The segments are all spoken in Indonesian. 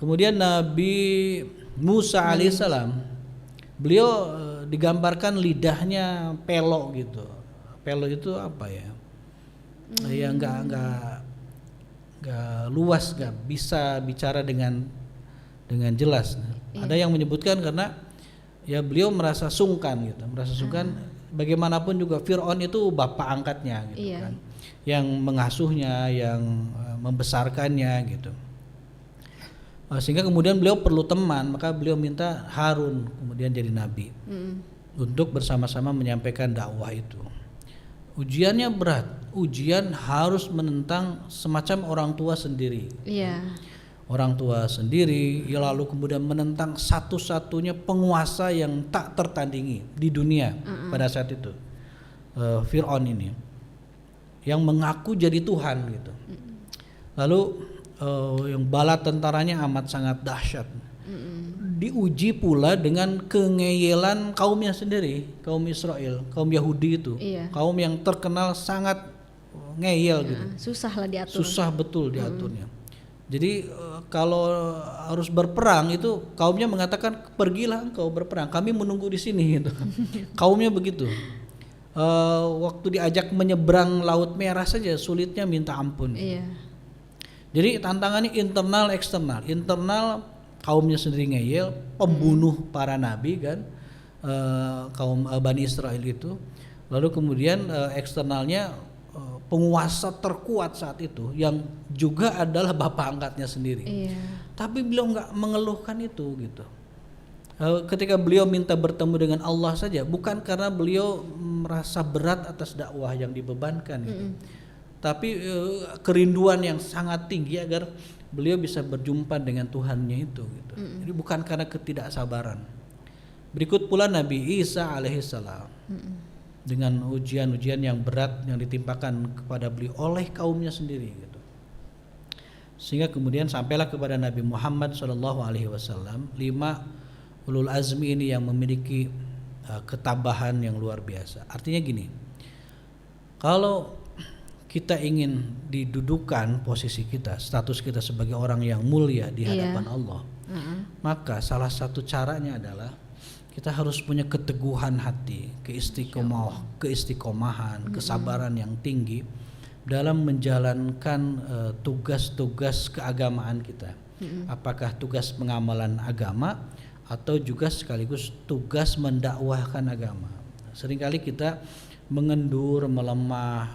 Kemudian Nabi Musa alaihissalam, beliau digambarkan lidahnya pelok gitu. Pelok itu apa ya? Ya nggak luas, nggak bisa bicara dengan jelas. Ada yang menyebutkan karena ya beliau merasa sungkan gitu, bagaimanapun juga Fir'aun itu bapak angkatnya gitu kan, yang mengasuhnya, yang membesarkannya gitu. Sehingga kemudian beliau perlu teman, maka beliau minta Harun kemudian jadi nabi untuk bersama-sama menyampaikan dakwah itu. Ujiannya berat, ujian harus menentang semacam orang tua sendiri. Orang tua sendiri, ya lalu kemudian menentang satu-satunya penguasa yang tak tertandingi di dunia pada saat itu, Fir'aun ini, yang mengaku jadi Tuhan gitu. Lalu yang bala tentaranya amat sangat dahsyat. Diuji pula dengan kengeyelan kaumnya sendiri, kaum Israel, kaum Yahudi itu, kaum yang terkenal sangat ngeyel gitu. Susah lah diatur. Susah betul diaturnya. Jadi kalau harus berperang itu kaumnya mengatakan pergilah engkau berperang, kami menunggu di sini gitu. Kaumnya begitu. Waktu diajak menyeberang Laut Merah saja sulitnya minta ampun. Jadi tantangannya internal eksternal. Internal kaumnya sendiri ngeyel, pembunuh para nabi kan, kaum Bani Israel itu. Lalu kemudian eksternalnya penguasa terkuat saat itu yang juga adalah bapak angkatnya sendiri. Tapi beliau nggak mengeluhkan itu gitu. Ketika beliau minta bertemu dengan Allah saja, bukan karena beliau merasa berat atas dakwah yang dibebankan gitu, tapi kerinduan yang sangat tinggi agar beliau bisa berjumpa dengan Tuhannya itu gitu. Jadi bukan karena ketidaksabaran. Berikut pula Nabi Isa alaihissalam dengan ujian-ujian yang berat yang ditimpakan kepada beliau oleh kaumnya sendiri gitu. Sehingga kemudian sampailah kepada Nabi Muhammad SAW 5 ulul azmi ini yang memiliki ketabahan yang luar biasa. Artinya gini, kalau kita ingin didudukan posisi kita, status kita sebagai orang yang mulia di hadapan Allah, maka salah satu caranya adalah kita harus punya keteguhan hati, keistiqomahan, kesabaran yang tinggi dalam menjalankan tugas-tugas keagamaan kita. Apakah tugas pengamalan agama atau juga sekaligus tugas mendakwahkan agama. Seringkali kita mengendur, melemah,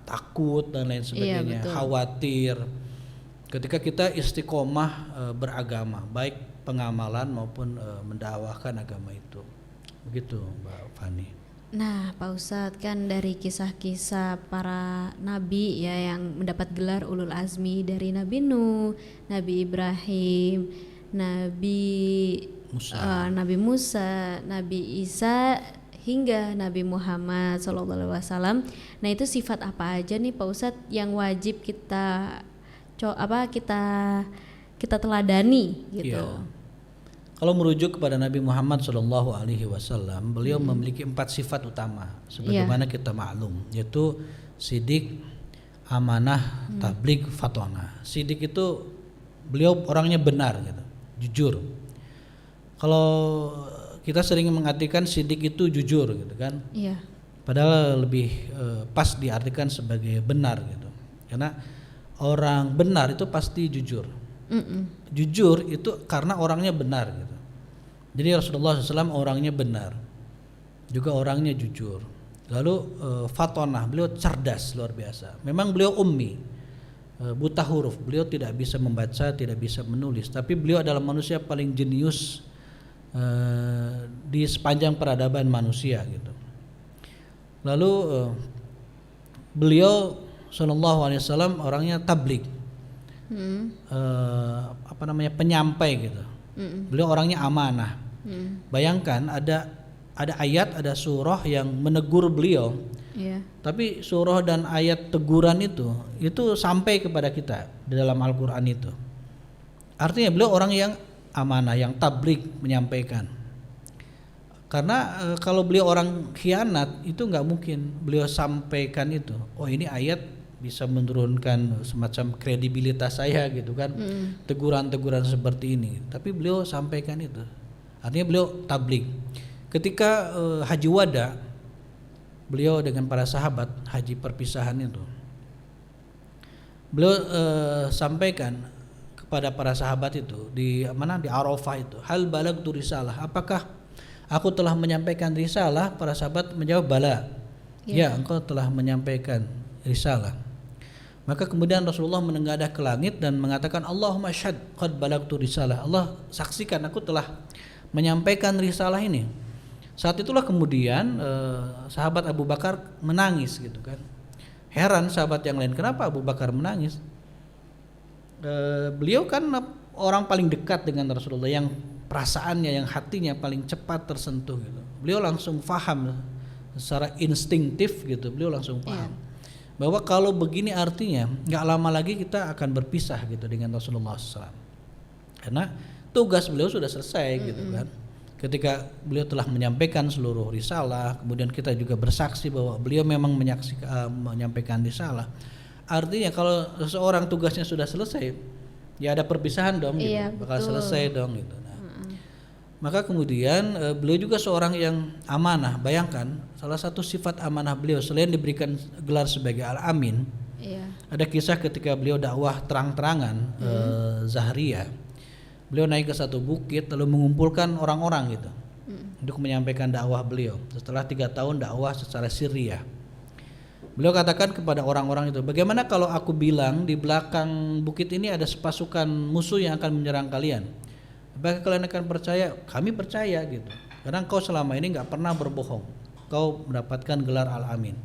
takut dan lain sebagainya, khawatir. Ketika kita istiqomah beragama, baik pengamalan maupun mendakwahkan agama itu. Begitu Mbak Fani. Nah Pak Ustadz, kan dari kisah-kisah para nabi ya yang mendapat gelar ulul azmi, dari Nabi Nuh, Nabi Ibrahim, Nabi Musa, Nabi Isa, hingga Nabi Muhammad SAW. Nah itu sifat apa aja nih Pak Ustadz yang wajib kita teladani gitu? Kalau merujuk kepada Nabi Muhammad SAW, beliau memiliki 4 sifat utama sebagaimana kita maklum, yaitu sidik, amanah, tabligh, fatonah. Sidik itu beliau orangnya benar gitu, jujur. Kalau kita sering mengartikan sidik itu jujur gitu kan, padahal lebih pas diartikan sebagai benar gitu, karena orang benar itu pasti jujur. Jujur itu karena orangnya benar gitu. Jadi Rasulullah SAW orangnya benar, juga orangnya jujur. Lalu fatonah, beliau cerdas luar biasa. Memang beliau ummi, buta huruf, beliau tidak bisa membaca, tidak bisa menulis, tapi beliau adalah manusia paling jenius di sepanjang peradaban manusia gitu. Lalu beliau SAW orangnya tabligh, penyampai gitu. Beliau orangnya amanah. Bayangkan ada ayat, ada surah yang menegur beliau, tapi surah dan ayat teguran itu sampai kepada kita di dalam Al-Quran itu. Artinya beliau orang yang amanah, yang tabligh, menyampaikan. Karena kalau beliau orang khianat itu nggak mungkin beliau sampaikan itu. Oh ini ayat bisa menurunkan semacam kredibilitas saya gitu kan, teguran-teguran seperti ini. Tapi beliau sampaikan itu, artinya beliau tabligh. Ketika haji wada, beliau dengan para sahabat haji perpisahan itu, beliau sampaikan kepada para sahabat itu di mana, di Arafah itu, hal balagtu risalah, apakah aku telah menyampaikan risalah? Para sahabat menjawab bala, ya engkau telah menyampaikan risalah. Maka kemudian Rasulullah menengadah ke langit dan mengatakan, Allahumma syahad qad balagtu risalah, Allah saksikan aku telah menyampaikan risalah ini. Saat itulah kemudian sahabat Abu Bakar menangis gitu kan. Heran sahabat yang lain, kenapa Abu Bakar menangis? Beliau kan orang paling dekat dengan Rasulullah, yang perasaannya, yang hatinya paling cepat tersentuh gitu. Beliau langsung paham secara instingtif gitu, beliau langsung paham bahwa kalau begini artinya nggak lama lagi kita akan berpisah gitu dengan Rasulullah SAW, karena tugas beliau sudah selesai gitu kan. Ketika beliau telah menyampaikan seluruh risalah, kemudian kita juga bersaksi bahwa beliau memang menyampaikan risalah. Artinya kalau seseorang tugasnya sudah selesai, ya ada perpisahan dong, gitu. Bakal selesai dong gitu. Nah, maka kemudian beliau juga seorang yang amanah. Bayangkan salah satu sifat amanah beliau selain diberikan gelar sebagai Al-Amin, ada kisah ketika beliau dakwah terang-terangan Zahriyah. Beliau naik ke satu bukit lalu mengumpulkan orang-orang gitu untuk menyampaikan dakwah beliau. Setelah 3 tahun dakwah secara sirriyah, beliau katakan kepada orang-orang itu, bagaimana kalau aku bilang di belakang bukit ini ada pasukan musuh yang akan menyerang kalian? Apakah kalian akan percaya? Kami percaya gitu, karena engkau selama ini nggak pernah berbohong, kau mendapatkan gelar Al-Amin.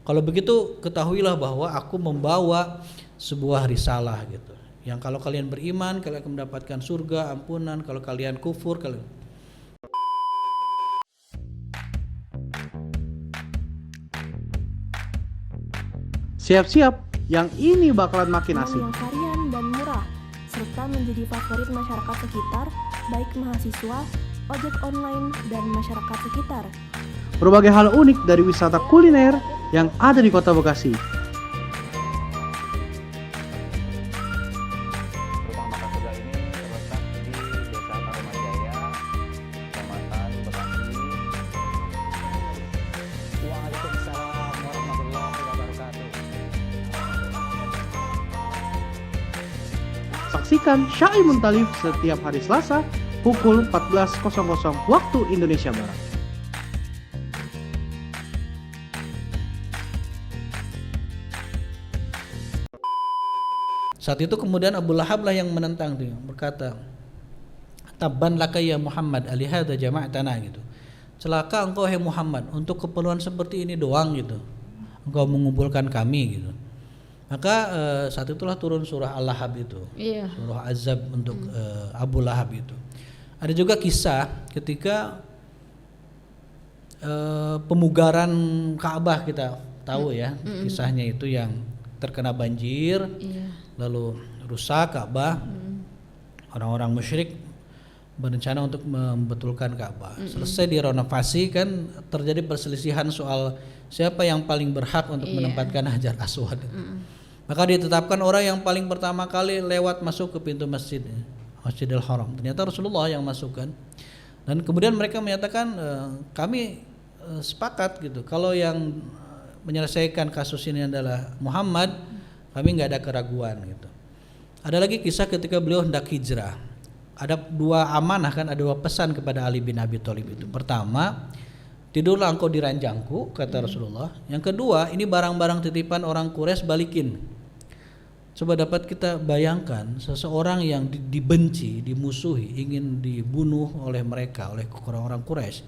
Kalau begitu ketahuilah bahwa aku membawa sebuah risalah gitu, yang kalau kalian beriman kalian akan mendapatkan surga, ampunan. Kalau kalian kufur, kalian... Siap-siap, yang ini bakalan makin asik. Yang varian dan murah, serta menjadi favorit masyarakat sekitar, baik mahasiswa, ojek online, dan masyarakat sekitar. Berbagai hal unik dari wisata kuliner yang ada di Kota Bekasi. Rumah makan Sunda ini terletak di Desa Tarumajaya, Kecamatan Bekasi. Waalaikumsalam warahmatullahi wabarakatuh. Saksikan Syai Muntalif setiap hari Selasa pukul 14.00 waktu Indonesia Barat. Saat itu kemudian Abu Lahab lah yang menentang dia, berkata, Tabban laka ya Muhammad alihada jama'atana gitu. Celaka engkau hai Muhammad, untuk keperluan seperti ini doang gitu engkau mengumpulkan kami gitu. Maka saat itulah turun surah Al-Lahab itu, surah Azab untuk Abu Lahab itu. Ada juga kisah ketika pemugaran Ka'bah, kita tahu ya kisahnya itu, yang terkena banjir, lalu rusak Ka'bah. Orang-orang musyrik berencana untuk membetulkan Ka'bah. Selesai direnovasi kan terjadi perselisihan soal siapa yang paling berhak untuk menempatkan Hajar Aswad. Maka ditetapkan orang yang paling pertama kali lewat masuk ke pintu masjid, Masjidil Haram. Ternyata Rasulullah yang masukkan. Dan kemudian mereka menyatakan kami sepakat gitu, kalau yang menyelesaikan kasus ini adalah Muhammad, kami nggak ada keraguan gitu. Ada lagi kisah ketika beliau hendak hijrah. Ada 2 amanah kan, ada 2 pesan kepada Ali bin Abi Thalib itu. Pertama, tidurlah engkau di ranjangku, kata Rasulullah. Yang kedua, ini barang-barang titipan orang Quraisy balikin. Coba dapat kita bayangkan seseorang yang dibenci, dimusuhi, ingin dibunuh oleh mereka, oleh orang-orang Quraisy.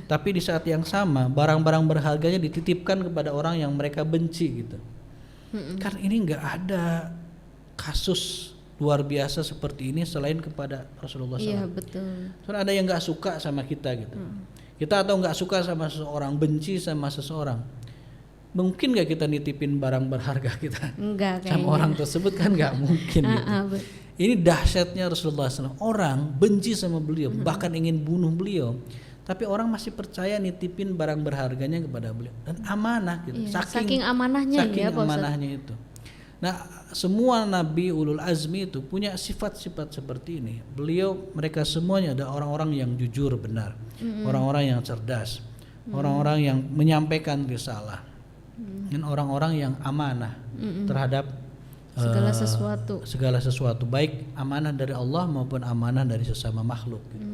Tapi di saat yang sama barang-barang berharganya dititipkan kepada orang yang mereka benci gitu. Kan ini nggak ada kasus luar biasa seperti ini selain kepada Rasulullah SAW. Iya betul. Soalnya ada yang nggak suka sama kita gitu. Kita atau nggak suka sama seseorang, benci sama seseorang. Mungkin nggak kita nitipin barang berharga kita Enggak kayaknya. sama orang tersebut, kan nggak mungkin gitu. Ini dahsyatnya Rasulullah SAW. Orang benci sama beliau, bahkan ingin bunuh beliau, tapi orang masih percaya nitipin barang berharganya kepada beliau, dan amanah gitu. Saking amanahnya saking ya, Pak Ustadz. amanahnya itu. Nah, semua nabi ulul azmi itu punya sifat-sifat seperti ini. Mereka semuanya ada orang-orang yang jujur benar, orang-orang yang cerdas, orang-orang yang menyampaikan risalah, dan orang-orang yang amanah terhadap segala sesuatu, baik amanah dari Allah maupun amanah dari sesama makhluk. Gitu.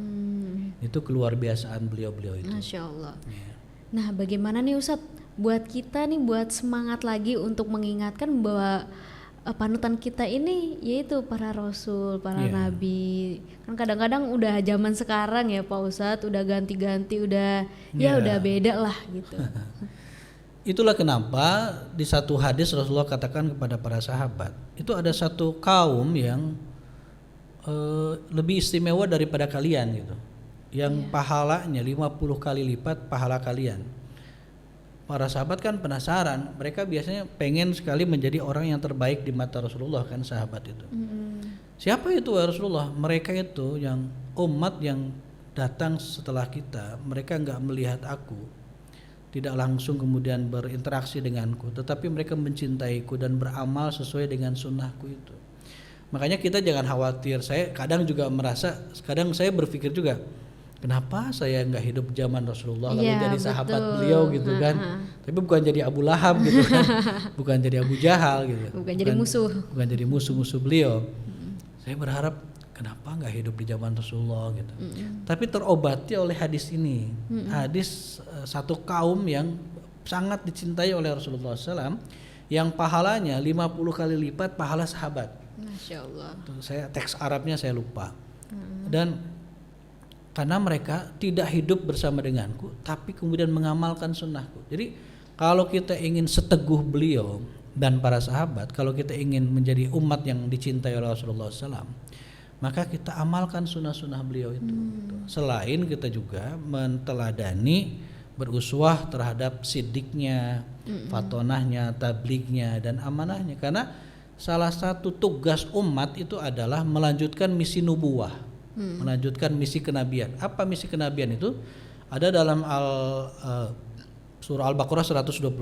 Itu keluar biasaan beliau-beliau itu. Masya Allah. Ya. Nah, bagaimana nih Ustadz buat kita nih buat semangat lagi untuk mengingatkan bahwa panutan kita ini yaitu para rasul, para nabi. Kan kadang-kadang udah zaman sekarang ya Pak Ustadz, udah ganti-ganti, udah udah beda lah gitu. Itulah kenapa di satu hadis Rasulullah katakan kepada para sahabat, itu ada satu kaum yang lebih istimewa daripada kalian gitu. Yang pahalanya 50 kali lipat pahala kalian. Para sahabat kan penasaran, mereka biasanya pengen sekali menjadi orang yang terbaik di mata Rasulullah kan sahabat itu. Siapa itu ya Rasulullah? Mereka itu yang umat yang datang setelah kita, mereka enggak melihat aku, tidak langsung kemudian berinteraksi denganku, tetapi mereka mencintaiku dan beramal sesuai dengan sunnahku itu. Makanya kita jangan khawatir. Saya kadang juga merasa, kadang saya berpikir juga, kenapa saya nggak hidup zaman Rasulullah lalu jadi sahabat beliau gitu kan? Tapi bukan jadi Abu Lahab gitu kan, bukan jadi Abu Jahal gitu, bukan jadi musuh, bukan jadi musuh beliau. Saya berharap kenapa nggak hidup di zaman Rasulullah gitu. Tapi terobati oleh hadis ini, hadis satu kaum yang sangat dicintai oleh Rasulullah SAW, yang pahalanya 50 kali lipat pahala sahabat. Masya Allah. Saya teks Arabnya saya lupa. Dan karena mereka tidak hidup bersama denganku, tapi kemudian mengamalkan sunnahku. Jadi kalau kita ingin seteguh beliau dan para sahabat, kalau kita ingin menjadi umat yang dicintai oleh Rasulullah SAW, maka kita amalkan sunnah-sunnah beliau itu. Selain kita juga menteladani, beruswah terhadap sidiknya, fatonahnya, tablignya, dan amanahnya. Karena salah satu tugas umat itu adalah melanjutkan misi nubuwah, melanjutkan misi kenabian. Apa misi kenabian itu? Ada dalam surah Al-Baqarah 129.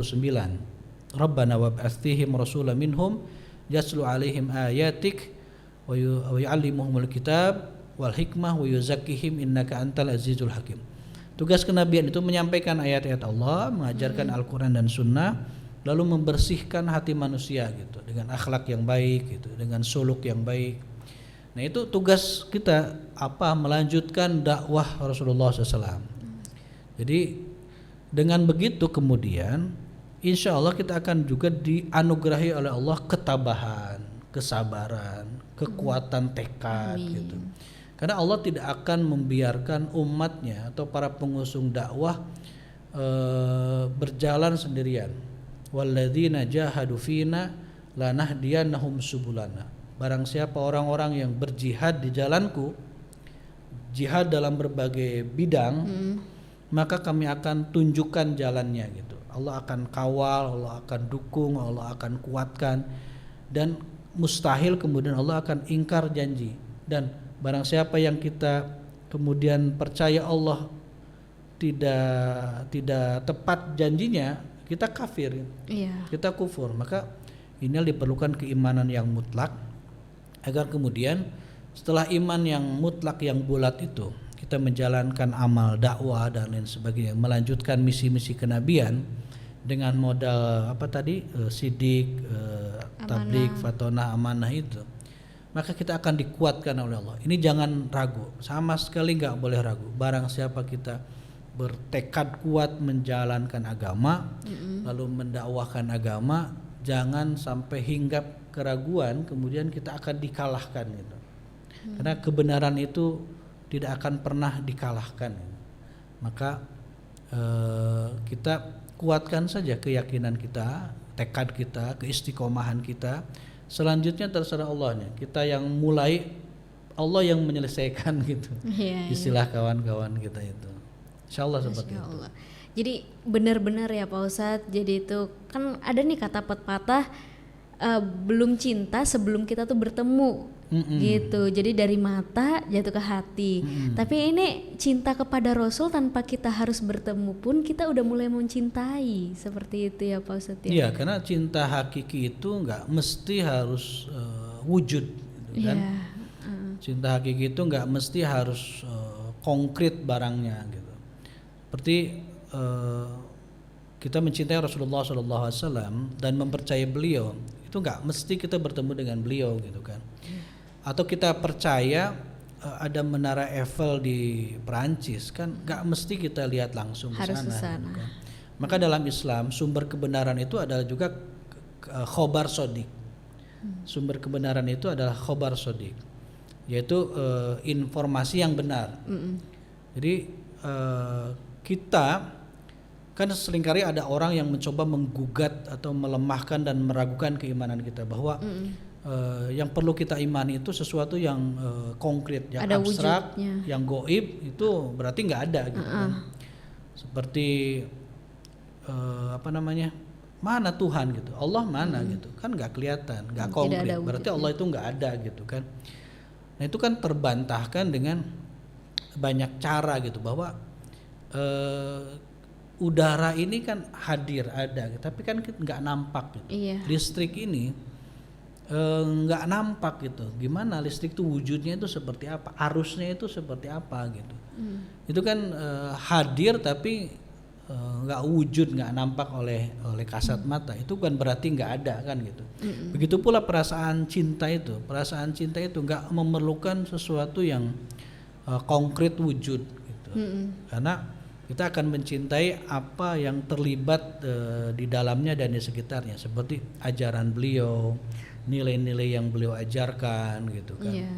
Rabbana wab'ats fihim rasulan minhum yatlu 'alaihim ayatik wa yu'allimuhumul kitab wal hikmah wa yuzakkihim innaka antal azizul hakim. Tugas kenabian itu menyampaikan ayat-ayat Allah, mengajarkan Al-Qur'an dan sunnah, lalu membersihkan hati manusia gitu dengan akhlak yang baik gitu, dengan suluk yang baik. Nah, itu tugas kita, melanjutkan dakwah Rasulullah SAW. Jadi dengan begitu kemudian insya Allah kita akan juga dianugerahi oleh Allah ketabahan, kesabaran, kekuatan tekad. Amin. Gitu. Karena Allah tidak akan membiarkan umatnya atau para pengusung dakwah berjalan sendirian. Walladzina jahadu fina lanahdiyannahum subulana. Barang siapa orang-orang yang berjihad di jalanku, jihad dalam berbagai bidang, maka kami akan tunjukkan jalannya gitu. Allah akan kawal, Allah akan dukung, Allah akan kuatkan, dan mustahil kemudian Allah akan ingkar janji. Dan barang siapa yang kita kemudian percaya Allah tidak tepat janjinya, kita kafir, kita kufur. Maka ini diperlukan keimanan yang mutlak, agar kemudian setelah iman yang mutlak yang bulat itu, kita menjalankan amal dakwah dan lain sebagainya, melanjutkan misi-misi kenabian dengan modal sidik, tabligh, fatonah, amanah itu, maka kita akan dikuatkan oleh Allah. Ini jangan ragu, sama sekali nggak boleh ragu. Barang siapa kita bertekad kuat menjalankan agama, lalu mendakwahkan agama, jangan sampai hinggap keraguan, kemudian kita akan dikalahkan gitu. Karena kebenaran itu tidak akan pernah dikalahkan. Maka kita kuatkan saja keyakinan kita, tekad kita, keistiqomahan kita. Selanjutnya terserah Allahnya. Kita yang mulai, Allah yang menyelesaikan gitu. Istilah kawan-kawan kita itu. Insyaallah seperti itu. Jadi benar-benar ya Pak Ustadz. Jadi itu kan ada nih kata pepatah, belum cinta sebelum kita tuh bertemu. gitu. Jadi dari mata jatuh ke hati. Tapi ini cinta kepada Rasul tanpa kita harus bertemu pun kita udah mulai mencintai, seperti itu ya Pak Ustadz ya. Iya, karena cinta hakiki itu nggak mesti harus wujud, gitu kan? Iya. Cinta hakiki itu nggak mesti harus konkret barangnya, gitu. Seperti kita mencintai Rasulullah SAW dan mempercayai beliau, itu nggak mesti kita bertemu dengan beliau, gitu kan? Atau kita percaya ada menara Eiffel di Perancis, kan nggak mesti kita lihat langsung ke Harus sana, ke sana. gitu kan? Maka dalam Islam sumber kebenaran itu adalah juga khobar sodik. Sumber kebenaran itu adalah khobar sodik, yaitu informasi yang benar. Jadi kita kan seringkali ada orang yang mencoba menggugat atau melemahkan dan meragukan keimanan kita, bahwa yang perlu kita imani itu sesuatu yang konkret, yang Ada abstrak, wujudnya. yang goib, itu berarti nggak ada, gitu kan. Seperti mana Tuhan gitu, Allah mana gitu, kan nggak kelihatan, nggak Tidak konkret, ada berarti wujudnya. Allah itu nggak ada, gitu kan. Nah itu kan terbantahkan dengan banyak cara, gitu, bahwa udara ini kan hadir, ada, tapi kan nggak nampak, gitu. Iya. Listrik ini nggak nampak, gitu. Gimana listrik itu wujudnya itu seperti apa, arusnya itu seperti apa, gitu. Itu kan hadir tapi nggak wujud, nggak nampak oleh kasat mata. Itu kan berarti nggak ada, kan, gitu. Begitu pula perasaan cinta itu nggak memerlukan sesuatu yang konkret wujud, gitu. Karena kita akan mencintai apa yang terlibat di dalamnya dan di sekitarnya, seperti ajaran beliau, nilai-nilai yang beliau ajarkan, gitu kan. Iya.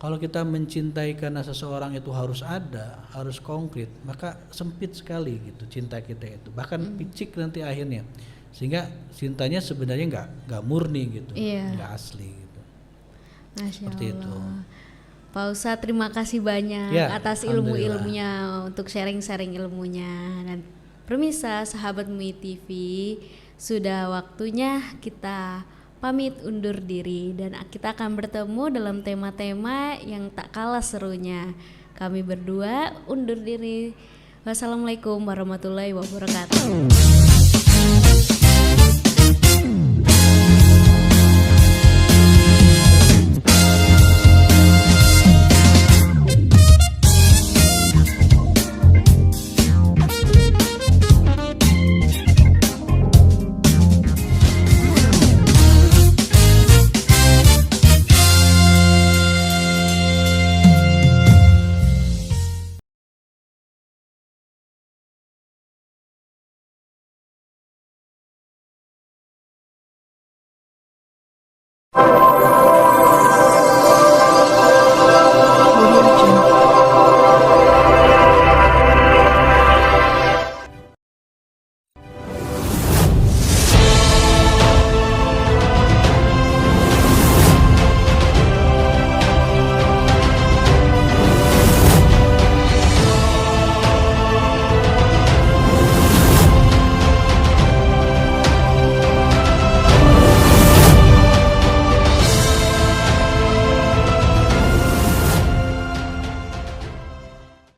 Kalau kita mencintai karena seseorang itu harus ada, harus konkret, maka sempit sekali, gitu, cinta kita itu. Bahkan picik nanti akhirnya, sehingga cintanya sebenarnya nggak murni, gitu, Iya. nggak asli, gitu. Masya Seperti Allah. itu. Pak Ustadz, terima kasih banyak Ya, atas alhamdulillah. ilmu-ilmunya, untuk sharing-sharing ilmunya. Dan pemirsa sahabat MUI TV, sudah waktunya kita pamit undur diri, dan kita akan bertemu dalam tema-tema yang tak kalah serunya. Kami berdua undur diri. Wassalamualaikum warahmatullahi wabarakatuh.